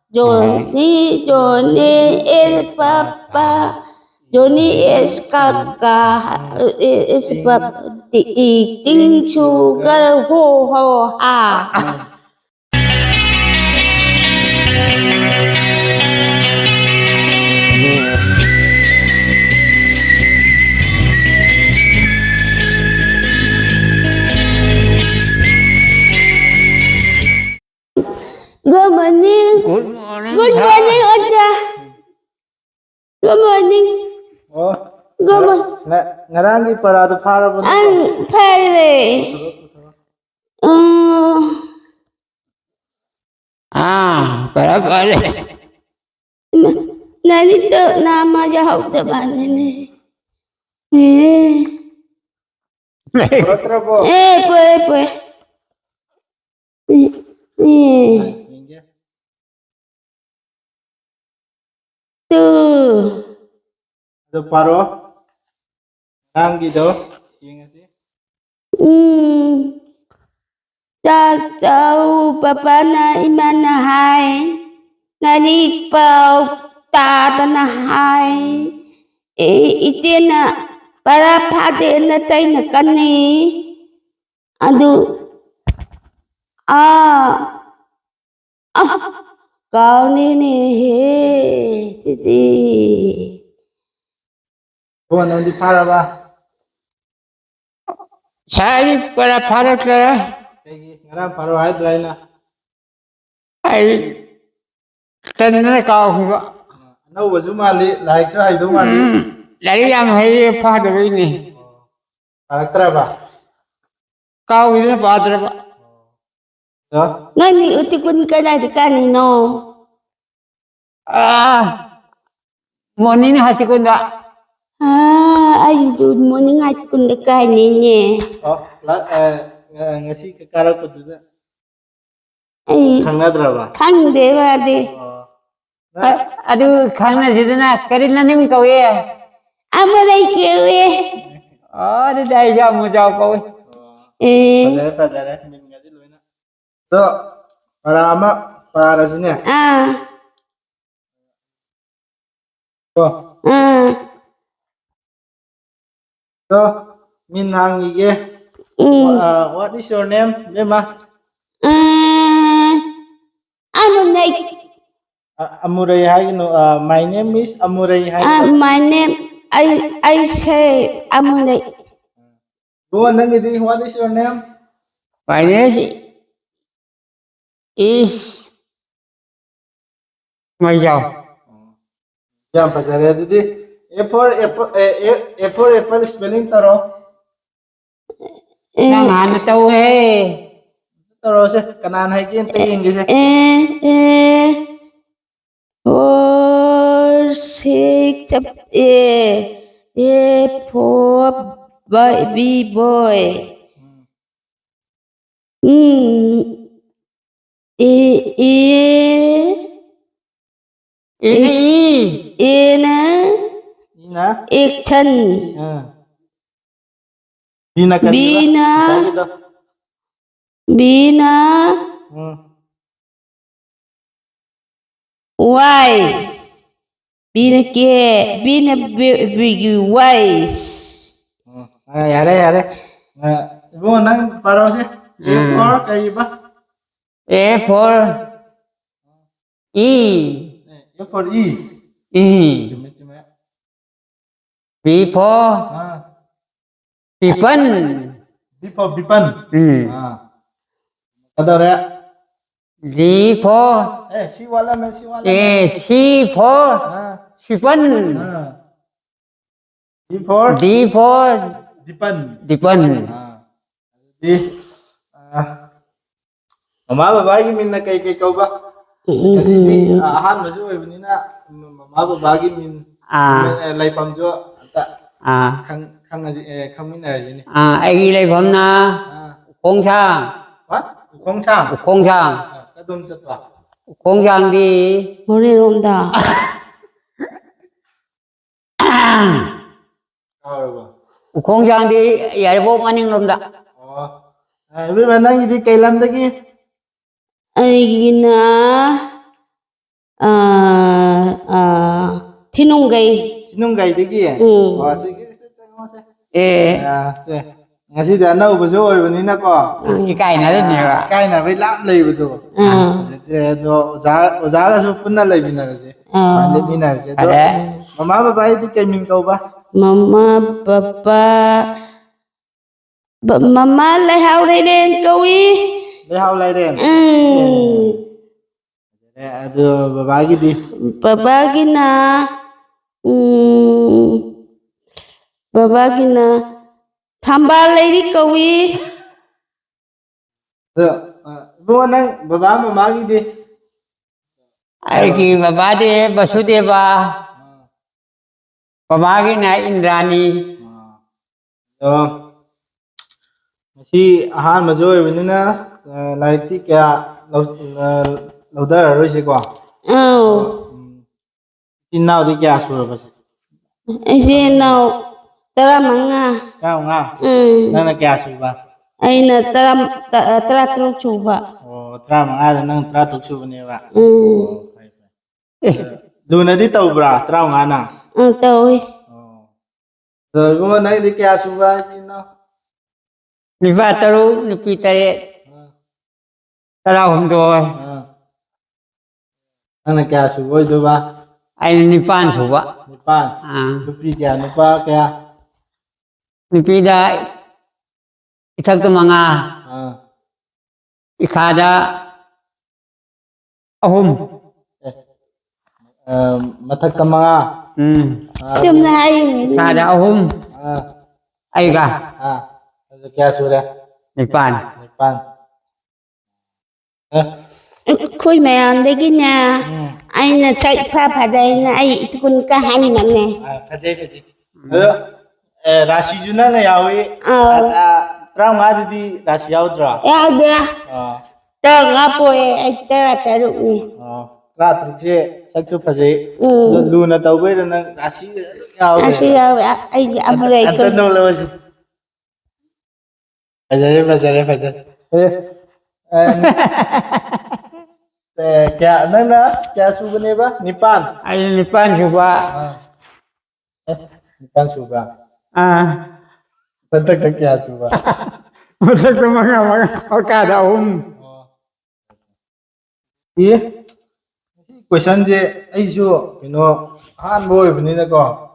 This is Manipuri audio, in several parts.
Johnny, Johnny is Papa. Johnny is Kaka. Is Papa. Eating sugar. Ho, ho, ha. Good morning. Good morning. Good morning, Ocha. Good morning. Oh, Good morning. ngarang parado para mo Ang pare. Para pala. Narito nama jawab teman ini. Otra po. Pues. Tuh. Do paro. Nang gitu. Ingat sih. Cháu papa na imana hai. Nani pau ta na hai. Ichena para phade na tai na kani. Adu kau ni he sidi. Oh, nang di para ba? Saya para kaya. Ngarang paro ay dry na. Ay tanna ka ko. Ano ba sumali? Like sa ay dumali. Lali yang hay pada ini. Karakter ba? Kau ini pada ba? Do? Nani utikun ka na kanino. Morning hasikunda. Ay good morning at kun kanine. Oh, ngasi kakarak ko dun. Ay Hangadra ba? kang dewa de. Aduh, karena sidana karina ning kau ya. Amalay kewe. Ada dai jamu jauh kau. Padare. Min ngadi lo na. Do, para ama para sini. Do. So, min hangige. What is your name, Mema? Amalay. Amuray hai no. My name is Amuray hai. My name I say Amalay. Go on, nangidi. What is your name? My name is Majau. Jam pajare didi. A for apple spelling taro. Nang ano tahu Taro se kanan hai ki ente English. 4 6 4 baby boy. Ini Ina. Action. Bina kan. Bina. Why? Bina big wise. Yare. Ibu nang paro se. A for kayi ba? A for E. A for E. Cuma. B for Bipan. B for Bipan. Kadar ya. D for Si wala. C for Sipan. D for Dipan. Mama babagi min na kay kau ba? Kasi ahan masu ay na mama babagi min lay pamjo ata kang min na ni. Ai lay pam na Khong Sang. What? Khong Sang. Kadum chat ba? Khong Sang di 머리롬다. Khong Sang di yarbo maning lomda. Ibu mana ini kailan lagi? Aigina Sinunggay-dagi. Sige, ngasi da anaubasu oibnina ko. Ikai na rin niya. Ikai na may lam laibado. Do ozaga punna laibinarase. Laibinarase. Do mama babae di kay min kau ba? Mama papa mama lại hao đây đen câu ý Lehaw lai rin. Do babae di. baba gina thamba lấy đi câu ý Do buwan nang baba mama di. Ay ki babade Basudeva. Pamagi na Indrani. Si ahan majoy binina laiti kaya laudar roise ko. Inaw di kaya sura bas. Ay nào tara manga Kau nga. Nana kaya suba. ay na tara terus coba Oh, tra mga nang tra tuk suba ni ba. Luna di tau bra, tra nga na. tahu So, buwan nang di kaya suba sino. Ni Vataru, ni Pitare. Tarahum doy. Nana kaya suba do ba? Ay ni Pan suba. Nipan. Lupi kaya nupa kaya. Ni Pida. Itag to mga ikada ahum. Matag ka mga. chum na ay Ikada ahum. Ay ka. Kaya sura. Ni Pan. Nipan. khui mẹ ăn đấy cái nhà anh là chạy pha phá đây là ai chứ con cá hành mà nè Pajay pajay. Rashi juna na yawi. Tra nga di rashi yaw dra. ya dia tao ngáp bồi anh tao tao được nè Ra trukje saksu pajay. Luna tau bay na rashi yaw. anh sẽ anh ăn người Anta no lawasi. Pajay. Kaya nang na kaya suba ni ba? Nipan. Ay ni Pan suba. Nipan suba. Bantag kaya suba. Matag to mga ikada ahum. Question je ai jo han boy bani na ko.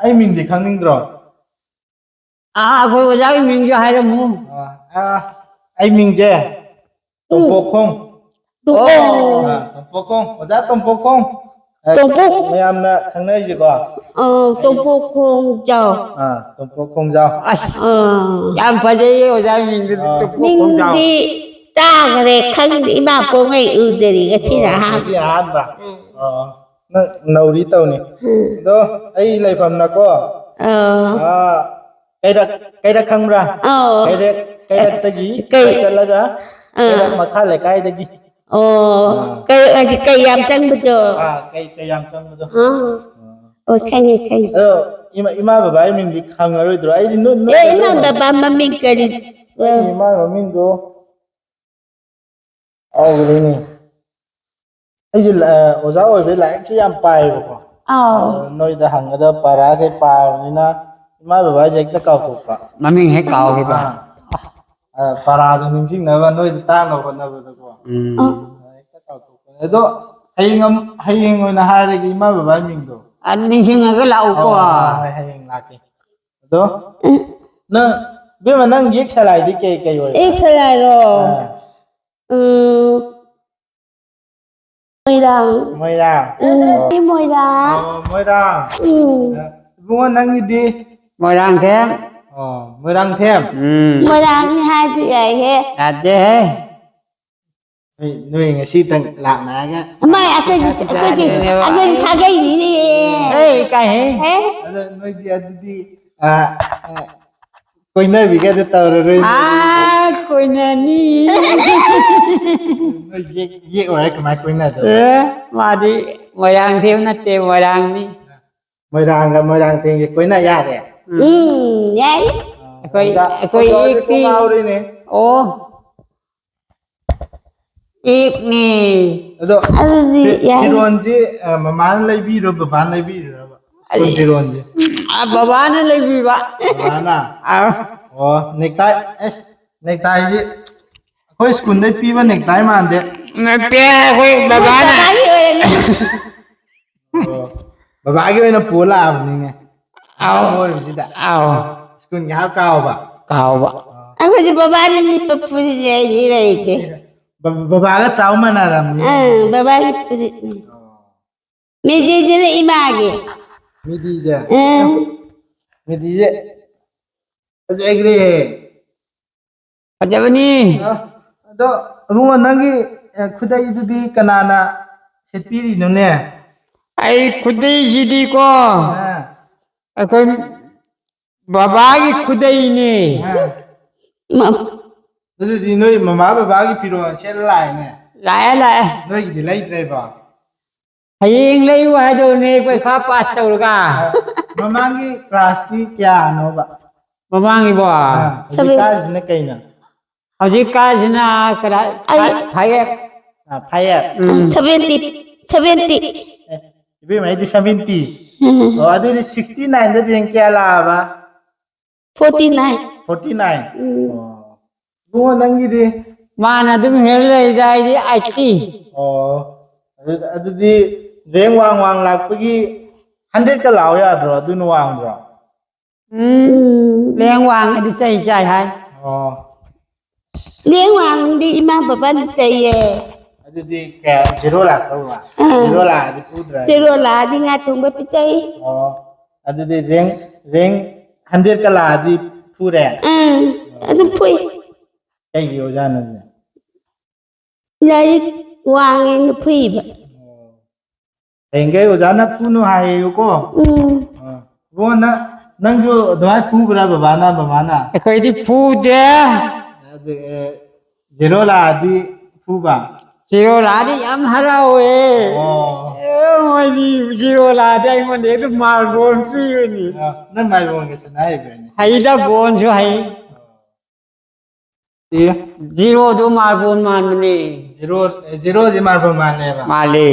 Ai min di khang ning dro. Ako wala yung mingyo hayra mo. Ai min je. Tompokong. tụi Tompokong. Oja tompokong. Tompok. Mayam na khang nai je ko. tụi phụ không giàu Tompokong jao. Yan pa dyan wala yung mingyo. nhưng đi ta cái khăn đi mà cô ngày để cái chi là ham Si han ba. Na nauri tau ni. Do ai lai pham na ko. Kaida khang ra. Kaida tagi. Chala ja. Kaida makha le kai tagi. cây yam chân bây giờ Cây yam chang do. ôi khay Ima babae min di khang aroi dro. Ai di no. mà bà mình cái Ima min do. Gini ni. Ai di oza oi be la chi yam pai ko. Noi da hang da para kai pa ni na. Ima babae jek ta kau ko pa. Maming hay kao kay ba? Para do ning sing na ba noi ta no ko na ba ko. Edo hayeng oi na hare gi ima babae min do. Aning siya nga lau ko Hayeng laki. Edo na be manang yek salai di kay oi. ít thôi lại rồi môi đằng Moi ra. cái môi đằng Moi ra. Bunga nang di. Ngồi đang thêm. Moi rang thêm. môi đằng như hai chữ vậy hết Đạt chứ. Nuôi ngasi tang lạ na ga. mày ăn cái sao cái gì đi Ê, cái hế. thế Nuôi di Koi na bi ga de tàu rồi. Koi na ni. Ye oi ka mai koi na do. Mà đi. Ngồi đang thêm nó tìm ngồi đang đi. Moi rang thêm koi na ya de. vậy Koi ít đi. Mau đi nè. Ồ. อีกนี่ ꯑꯗꯣ ꯑꯗꯨꯗꯤ ꯌꯥꯏ ꯐꯤꯔꯣꯟꯁꯦ ꯃꯃꯥꯅ ꯂꯩꯕꯤꯔꯣ ꯕꯕꯥꯅ ꯂꯩꯕꯤꯔꯣꯕ ꯁ꯭ꯀꯨꯜ ꯐꯤꯔꯣꯟꯁꯦ ꯕꯕꯥꯅ ꯂꯩꯕꯤꯕ ꯕꯕꯥꯅ ꯑꯥꯎ ꯑꯣ ꯅꯦꯛꯇꯥꯏ ꯑꯦꯁ ꯅꯦꯛꯇꯥꯏꯁꯤ ꯑꯩꯈꯣꯏ ꯁ꯭ꯀꯨꯜꯗꯩ ꯄꯤꯕ ꯅꯦꯛꯇꯥꯏ ꯃꯥꯟꯗꯦ ꯅꯠꯇꯦ ꯑꯩꯈꯣꯏ ꯕꯕꯥꯅ ꯕꯕꯥꯒꯤ ꯑꯣꯏꯔꯝꯒꯅꯤ ꯑꯣ ꯕꯕꯥꯒꯤ ꯑꯣꯏꯅ ꯄꯨꯔ ꯂꯥꯛꯑꯕꯅꯤꯅꯦ ꯑꯥꯎ ꯑꯉꯥꯡ ꯑꯣꯏꯕꯁꯤꯗ ꯑꯥꯎ ꯁ꯭ꯀꯨꯜꯒꯤ ꯍꯥꯞ ꯀꯥꯎꯕ ꯀꯥꯎꯕ ꯑꯩꯈꯣꯏꯁꯨ ꯕꯕꯥꯅ ꯂꯤꯠꯄ ꯐꯨꯔꯤꯠꯁꯦ ꯑꯩꯗꯤ ꯂꯩꯇꯦ ꯕꯕꯥꯒ ꯆꯥꯎ ꯃꯥꯟꯅꯔꯝꯅꯤꯅꯦ ꯕꯕꯥꯒꯤ ꯐꯨꯔꯤꯠꯅꯤ ꯃꯦꯗꯤꯁꯤꯅ ꯏꯃꯥꯒꯤ ꯃꯤꯗꯤꯁꯦ ꯃꯤꯗꯤꯁꯦ ꯐꯖꯈ꯭ꯔꯦꯍꯦ ꯐꯖꯕꯅꯤ ꯑꯗꯣ ꯑꯕꯨꯡꯉꯣ ꯅꯪꯒꯤ ꯈꯨꯗꯩꯗꯨꯗꯤ ꯀꯅꯥꯅ ꯁꯦꯠꯄꯤꯔꯤꯅꯣꯅꯦ ꯑꯩ ꯈꯨꯗꯩꯁꯤꯗꯤꯀꯣ ꯑꯥ ꯑꯩꯈꯣꯏ ꯕꯕꯥꯒꯤ ꯈꯨꯗꯩꯅꯦ ꯑꯗꯨꯗꯤ ꯅꯣꯏ ꯃꯃꯥ ꯕꯕꯥꯒꯤ ꯐꯤꯔꯣꯜ ꯁꯦꯠꯂ ꯂꯥꯛꯑꯦꯅꯦ ꯂꯥꯛꯑꯦ ꯅꯣꯏꯒꯤꯗꯤ ꯂꯩꯇ꯭ꯔꯦꯕ ꯍꯌꯦꯡ ꯂꯩꯌꯨ ꯍꯥꯏꯗꯧꯅꯦ ꯄꯩꯈꯥ ꯄꯥꯁ ꯇꯧꯔꯒ ꯃꯃꯥꯡꯒꯤ ꯀ꯭ꯂꯥꯁꯇꯤ ꯀꯌꯥꯅꯣꯕ ꯃꯃꯥꯡꯒꯤꯕꯣ ꯍꯧꯖꯤꯛ ꯀꯥꯔꯤꯁꯤꯅ ꯀꯩꯅꯣ ꯍꯧꯖꯤꯛꯀꯥꯟꯁꯤꯅ ꯐꯥꯏꯌꯦꯞ ꯐꯥꯏꯌꯦꯞ ꯁꯚꯦꯟꯇꯤ ꯏꯕꯦꯝꯃ ꯑꯩꯗꯤ 70 ꯑꯣ ꯑꯗꯨꯗꯤ 69ꯗ ꯔꯦꯡ ꯀꯌꯥ ꯂꯥꯛꯑꯕ 49 49 ꯑꯣ ꯏꯕꯨꯡꯉꯣ ꯅꯪꯒꯤꯗꯤ ꯃꯥꯅ ꯑꯗꯨꯝ ꯍꯦꯜ ꯂꯩꯗ ꯑꯩꯗꯤ 80 ꯑꯣ ꯑꯗꯨꯗꯤ ꯔꯦꯡ ꯋꯥꯡ ꯂꯥꯛꯄꯒꯤ 100ꯀ ꯂꯥꯛꯑꯣ ꯌꯥꯗ꯭ꯔꯣ ꯑꯗꯨꯅ ꯋꯥꯡꯗ꯭ꯔꯣ ꯔꯦꯡ ꯋꯥꯡꯉꯗꯤ ꯆꯩ ꯆꯥꯏ ꯍꯥꯏ ꯑꯣ ꯂꯦꯡ ꯋꯥꯡꯗꯤ ꯏꯃꯥ ꯕꯕꯥꯅ ꯆꯩꯌꯦ ꯑꯗꯨꯗꯤ ꯀꯌꯥ ꯖꯦꯔꯣ ꯂꯥꯛꯇꯧꯕ ꯖꯦꯔꯣ ꯂꯥꯛꯑꯗꯤ ꯐꯨꯗ꯭ꯔꯦ ꯆꯦꯔꯣ ꯂꯥꯛꯑꯗꯤ ꯉꯥ ꯊꯣꯡꯕ ꯄꯤꯖꯩ ꯑꯣ ꯑꯗꯨꯗꯤ ꯔꯦꯡ 100ꯀ ꯂꯥꯛꯑꯗꯤ ꯐꯨꯔꯦ ꯑꯗꯨꯝ ꯐꯨꯏ ꯀꯩꯒꯤ ꯑꯣꯖꯥꯅꯣ ꯑꯗꯨꯗꯤ ꯂꯥꯏꯔꯤꯛ ꯋꯥꯡꯉꯦꯅ ꯐꯨꯏꯕ ꯍꯌꯦꯡꯈꯩ ꯑꯣꯖꯥꯅ ꯐꯨꯅꯨ ꯍꯥꯏꯌꯦꯕꯀꯣ ꯏꯕꯨꯡꯉꯣ ꯅꯪꯁꯨ ꯑꯗꯨꯃꯥꯏꯅ ꯐꯨꯕ꯭ꯔꯥ ꯕꯕꯥꯅ ꯃꯃꯥꯅ ꯑꯩꯈꯣꯏꯗꯤ ꯐꯨꯗꯦ ꯖꯦꯔꯣ ꯂꯥꯛꯑꯗꯤ ꯐꯨꯕ ꯖꯤꯔꯣ ꯂꯥꯛꯑꯗꯤ ꯌꯥꯝ ꯍꯔꯥꯎꯋꯦ ꯑꯣ ꯃꯣꯏꯗꯤ ꯖꯤꯔꯣ ꯂꯥꯛꯑꯗꯤ ꯑꯩꯉꯣꯟꯗ ꯑꯗꯨꯝ ꯃꯥꯔꯕꯣꯜ ꯄꯤꯕꯅꯤ ꯅꯪ ꯃꯥꯏꯕꯣꯟꯒ ꯁꯥꯟꯅ ꯍꯩꯕ꯭ꯔꯥꯅꯦ ꯍꯩꯗ ꯕꯣꯟꯁꯨ ꯍꯩ ꯖꯤꯔꯣꯗꯣ ꯃꯥꯔꯕꯣꯜ ꯃꯥꯟꯕꯅꯦ ꯖꯦꯔꯣꯁꯦ ꯃꯥꯔꯕꯜ ꯃꯥꯜꯂꯦꯕ ꯃꯥꯜꯂꯦ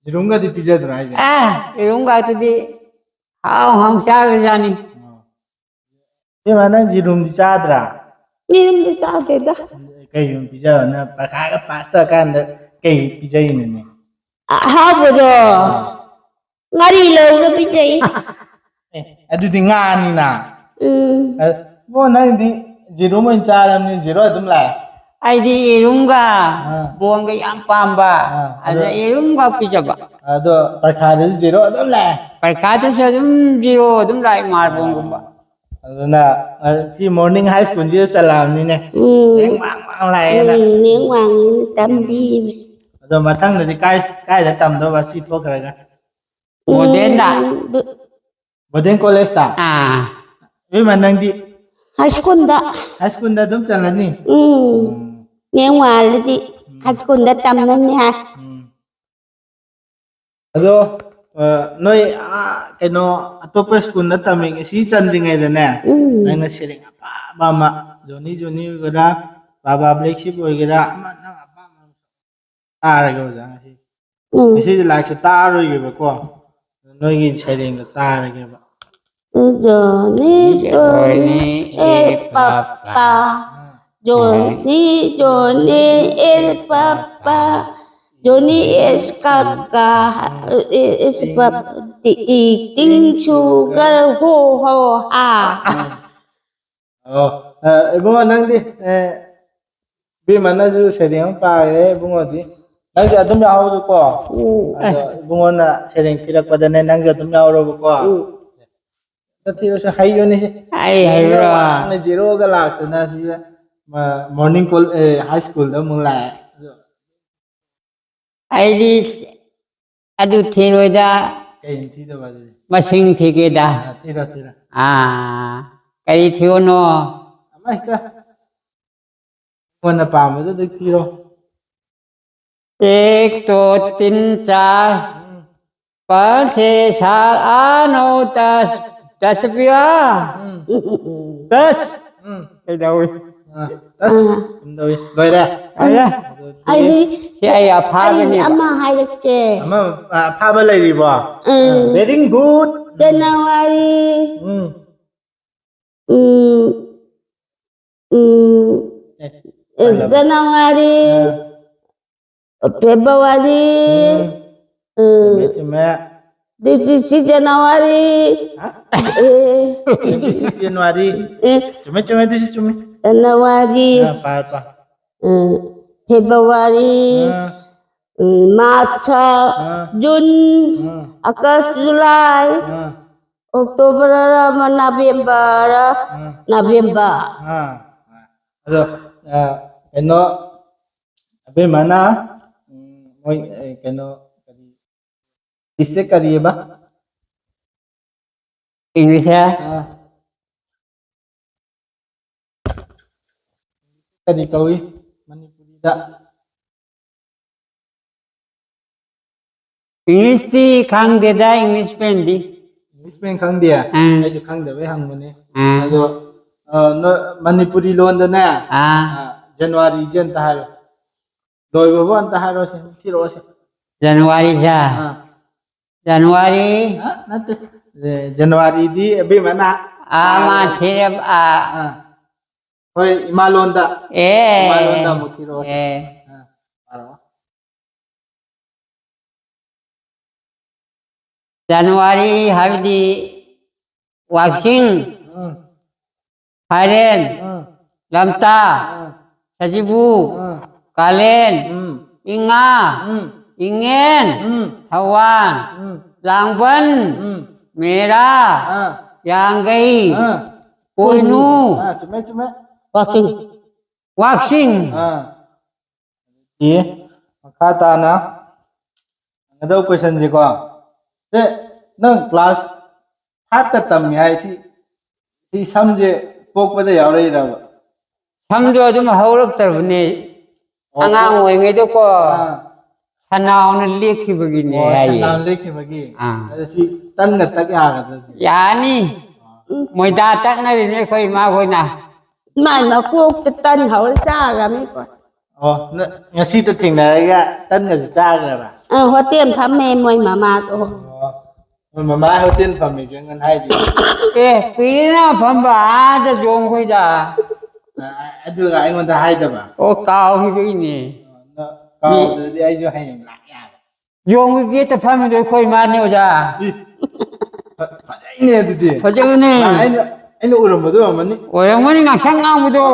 ꯌꯦꯔꯨꯝꯒꯗꯤ ꯄꯤꯖꯗ꯭ꯔꯣ ꯍꯥꯏꯁꯦ ꯌꯦꯔꯨꯝꯒꯥꯛꯇꯨꯗꯤ ꯍꯥꯎ ꯆꯥꯈ꯭ꯔꯖꯥꯠꯅꯤ ꯏꯕꯦꯝꯃ ꯅꯪ ꯌꯦꯔꯨꯝꯗꯤ ꯆꯥꯗ꯭ꯔꯥ ꯌꯦꯔꯨꯝꯗꯤ ꯆꯥꯗꯦꯗ ꯀꯩ ꯌꯦꯔꯨꯝ ꯄꯤꯖꯕꯅ ꯄꯔꯈꯥꯒ ꯄꯥꯁ ꯇꯧꯔꯀꯥꯟꯗ ꯀꯩ ꯄꯤꯖꯩꯅꯣꯅꯦ ꯑꯍꯥꯎꯕꯗꯣ ꯉꯥꯔꯤ ꯂꯧꯒ ꯄꯤꯖꯩ ꯑꯗꯨꯗꯤ ꯉꯥꯅꯤꯅ ꯏꯕꯣ ꯅꯪꯗꯤ ꯖꯦꯔꯨꯝ ꯑꯣꯏꯅ ꯆꯥꯔꯕꯅꯤ ꯖꯦꯔꯣ ꯑꯗꯨꯝ ꯂꯥꯛꯑꯦ ꯑꯩꯗꯤ ꯌꯦꯔꯨꯝꯒ ꯕꯣꯟꯒ ꯌꯥꯝ ꯄꯥꯝꯕ ꯑꯗꯨꯗ ꯌꯦꯔꯨꯝꯒ ꯄꯤꯖꯕ ꯑꯗꯣ ꯄꯔꯈꯥꯗꯗꯤ ꯖꯦꯔꯣ ꯑꯗꯨꯝ ꯂꯥꯛꯑꯦ ꯄꯩꯈꯥꯗꯁꯨ ꯑꯗꯨꯝ ꯖꯤꯔꯣ ꯑꯗꯨꯝ ꯂꯥꯛꯑꯦ ꯃꯥꯔꯕꯣꯜꯒꯨꯝꯕ ꯑꯗꯨꯅ ꯁꯤ ꯃꯣꯔꯅꯤꯡ ꯍꯥꯏ ꯁ꯭ꯀꯨꯜꯁꯤꯗ ꯆꯠꯂꯛꯑꯕꯅꯤꯅꯦ ꯔꯦꯡ ꯋꯥꯡ ꯂꯥꯛꯑꯦꯅ ꯂꯦꯡ ꯋꯥꯡꯉꯦꯅ ꯇꯝꯕꯤꯕ ꯑꯗꯣ ꯃꯊꯪꯗꯗꯤ ꯀꯥꯏꯗ ꯇꯝꯗꯧꯕ ꯁꯤ ꯊꯣꯛꯈ꯭ꯔꯒ ꯃꯣꯗꯦꯟꯗ ꯃꯣꯗꯦꯟ ꯀꯣꯂꯦꯖꯇ ꯏꯕꯦꯝꯃ ꯅꯪꯗꯤ ꯍꯥꯏ ꯁ꯭ꯀꯨꯜꯗ ꯍꯥꯏ ꯁ꯭ꯀꯨꯜꯗ ꯑꯗꯨꯝ ꯆꯠꯂꯅꯤ ꯂꯦꯡ ꯋꯥꯡꯂꯗꯤ ꯍꯥꯏ ꯁ꯭ꯀꯨꯜꯗ ꯇꯝꯂꯅꯤ ꯍꯥꯏ ꯑꯗꯣ ꯅꯣꯏ ꯀꯩꯅꯣ ꯑꯇꯣꯞꯄ ꯁ꯭ꯀꯨꯜꯗ ꯇꯝꯃꯤ ꯁꯤ ꯆꯟꯗ꯭ꯔꯤꯉꯩꯗꯅꯦ ꯅꯪꯅ ꯁꯩꯔꯦꯡ ꯑꯄꯥꯝꯕ ꯑꯃ ꯖꯣꯅꯤ ꯑꯣꯏꯒꯦꯔꯥ ꯕꯥꯕꯥ ꯕ꯭ꯂꯦꯛꯁꯤꯞ ꯑꯣꯏꯒꯦꯔꯥ ꯑꯃ ꯅꯪ ꯑꯄꯥꯝꯕ ꯇꯥꯔꯒꯦ ꯑꯣꯖꯥ ꯉꯁꯤꯗꯤ ꯂꯥꯏꯔꯤꯛꯁꯨ ꯇꯥꯔꯣꯏꯒꯦꯕꯀꯣ ꯅꯣꯏꯒꯤ ꯁꯩꯔꯦꯡꯗꯣ ꯇꯥꯔꯒꯦꯕ Johnny, Johnny, papa. Johnny, Johnny, papa. Johnny is kaka, is papa. Eating sugar, ho ho ha. Ibungo nangdi ꯕꯤꯃꯅꯁꯨ ꯁꯩꯔꯦꯡ ꯑꯃ ꯄꯥꯈ꯭ꯔꯦ ꯏꯕꯨꯡꯉꯣꯁꯤ ꯅꯪꯁꯨ ꯑꯗꯨꯝ ꯌꯥꯎꯍꯧꯗꯨꯀꯣ ꯑꯗꯣ ꯏꯕꯨꯡꯉꯣꯅ ꯁꯩꯔꯦꯡ ꯊꯤꯔꯛꯄꯗꯅꯦ ꯅꯪꯁꯨ ꯑꯗꯨꯝ ꯌꯥꯎꯔꯣꯕꯀꯣ ꯊꯤꯔꯁꯨ ꯍꯩꯕꯅꯤꯁꯦ ꯑꯩ ꯍꯩꯕ꯭ꯔꯣ ꯋꯥꯡꯅ ꯖꯦꯔꯣꯒ ꯂꯥꯛꯇꯅ ꯁꯤꯗ ꯃꯣꯔꯅꯤꯡ ꯍꯥꯏ ꯁ꯭ꯀꯨꯜꯗ ꯑꯃꯨꯛ ꯂꯥꯛꯑꯦ ꯑꯩꯗꯤ ꯑꯗꯨ ꯊꯤꯔꯣꯏꯗ ꯀꯩ ꯊꯤꯗꯕ ꯑꯗꯨꯗꯤ ꯃꯁꯤꯡ ꯊꯤꯒꯦꯗ ꯊꯤꯔꯣ ꯀꯔꯤ ꯊꯤꯌꯣꯅꯣ ꯑꯃ ꯍꯦꯛꯇ ꯀꯣꯟꯅ ꯄꯥꯝꯕꯗꯨ ꯊꯤꯔꯣ एक दो तीन चार पाँच छः सात आठ नौ दस दस पिया दस ꯑꯁ ꯂꯣꯏꯔꯦ ꯑꯩꯗꯤ ꯁꯤ ꯑꯩ ꯑꯩ ꯑꯐꯥꯕꯅꯦꯕ ꯑꯃ ꯍꯥꯏꯔꯛꯀꯦ ꯑꯃ ꯐꯥꯕ ꯂꯩꯔꯤꯕꯣ ꯚꯦꯔꯤ ꯒꯨꯗ ꯖꯅꯋꯥꯔꯤ ꯎꯝ Januari, Februari, चुमे चुमे Didi Januari, 26 Januari चुमे चुमे दिस चुमे Januari, पार Februari, March, June, August, July, October, November, November. अदो कनो अबे मना मोय कनो इससे करिए बा इंग्लिश है करी कौई मणिपुरी दा इंग्लिश दी खांगदेदा इंग्लिश पेन दी इंग्लिश में खंगदिया आई जो खंगदबे हंगमने अदो मणिपुरी लोन दने जनवरी जन तहारो लोइबो अंत हारो से थिरो से जनवरी सा जनवरी नते जनवरी दी अबे मना मा थिरे होय इमालोंदा इमालोंदा मु थिरो से जनवरी हाबिदी वाक्सिंग फाइरेन लमता सजिबू कालेन इंगा इंगेन थवान लांगबन मेरा यांगई पोइनु चुमे चुमे वाक्सिंग ये खाता ना अदो क्वेश्चन जी को ते नंग क्लास 5 ता तम याई सी समझे पोकपदे यावरैराबा समझो अदुम हौरक्तरबने angang oingaido ko sanauna lekhibagine hai सनाम लेखिबगी अदसी तन तक यागदा yani moida takna rine khoi ma khoina Mai mà cô tân hậu cha gà mấy con. ngasi ta thingna tan ga chagraba Hoa tiền phá mê môi mà cô. mama hotel phami jangan hai di pina phamba da jong khoi da adu ga ai ngonda hai da ba o kaw hi bi ni kaw di ai jo hai la ya jong gi ta phami do khoi ma ne oja phajai ne adu di phajai ne ai no uram do mani orang mani ngaksang ngang bu do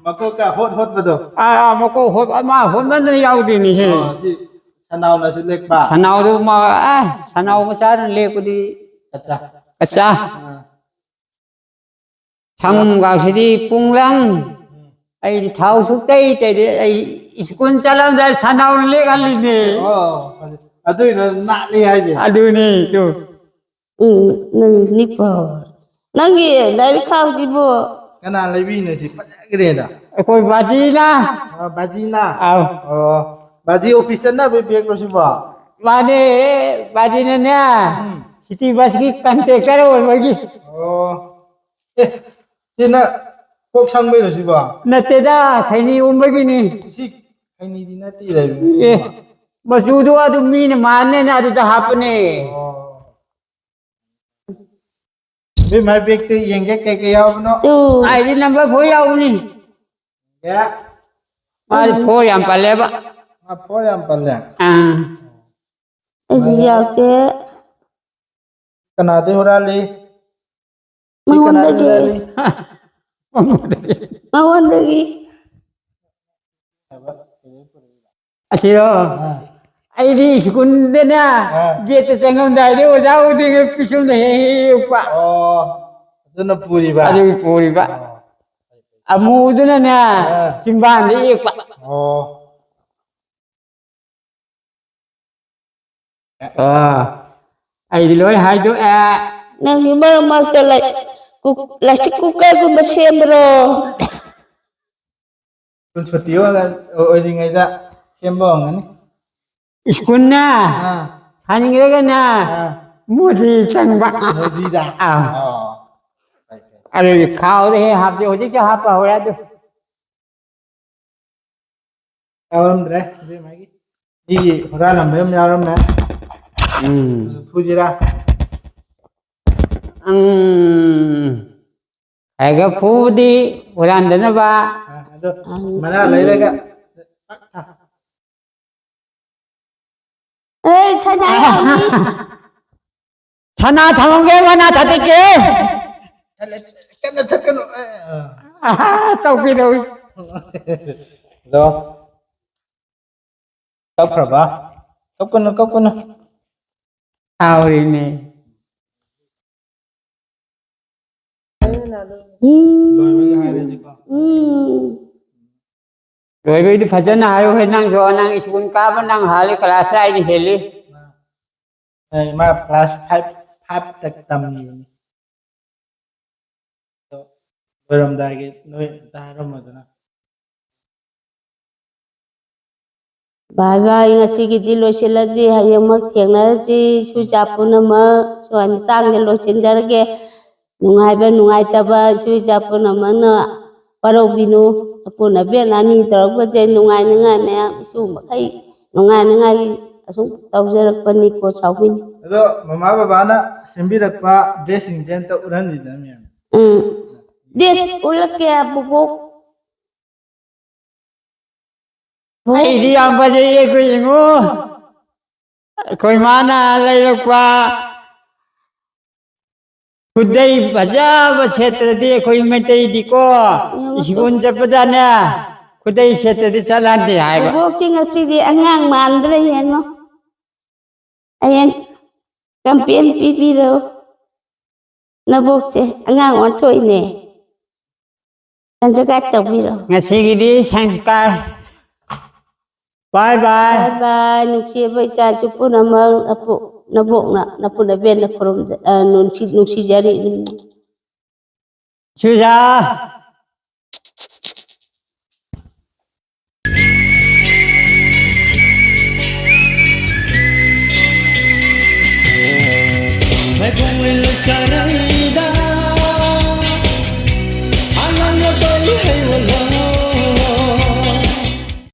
mako ka hot bado mako hot ama hot man ne yaw di ni he sanau na su lek ba sanau do ma sanau ma cha le ku di acha acha thang ga si di punglang ai di thau su tei te di ai iskun chalam da sanau le gal li ne adu na le hai je adu ni tu Nâng nipple. Nâng gì lấy khao gì bộ. kana lebi ne si phajagre da koi baji na baji na au baji officer na be beg lo si ba mane baji ne na city bus ki container ol bagi na pok sang be lo si ba na te da thaini um bagi ni si kaini di na ti lai masu do adu mi ne manne na adu da hapne be mai beg te yenge ke yaw no Tu. ID number 4 yaw ni ya ai 4 yam pale ba ma for yam palle Cái gì giàu thế. kana de hora le Mawon lagi. Mawon lagi. asiro ai di skun de na gate sangam dai de oja u de pisum de he pa duna puri ba adu puri ba amu du na simban de pa ai di loi hai do Nâng gì mà tôi lại. Là chiếc cooker của bà xem rồi. kun sutiwa ga oi ngai da sembo ngani skun na haningira ga na mudi chang ba moji da adu khao de hap de oji cha hap ho ra do Yaramdre, ini lagi. Ini orang lambem yaram na. Fujira. Aga pudi ulan dana ba? Aduh, mana lagi lagi? Chana yauni. Sana thamge mana thatike? Kan kan. Kau kidau. Do. Kau kerba? Kau kono. Awrini. Loy mai hai re ji ko. Rồi bây giờ phải chân nào hay năng cho năng school cá vẫn năng hà lên class ai đi hết đi. Này mà class 5 tak tam ni. So, beram dah ke, noi dah ram ada na. Bye bye ngasi gidi loiselaji hayang mak thiengnaji sujapuna ma suami tangge loisenjarge nungai taba sujapuna ma na parobinu apuna benani tarok je nungai me isu makai nungai asung taujarakpani ko sawin. Ado mama baba na sembi rakpa dressing jen ta uran di dam ya. Des ulak ya bubuk. Ai đi ăn bao giờ coi ngu. Coi mana lấy được qua. Kudai baca baca đi coi mấy tay đi co. School pada na. Kudai di jalan di hai ba. Bubuk cing ngasi di angang mandre yan mo. Ayan kampian pipiro. Nabuk se angang on toy ne. Dan jagat tawiro. Ngasi gidi sanskar. Bye bye. Bye bye. Nuksi baca cupu nama nabuk na pun ben na korum nuksi jari. Sudah.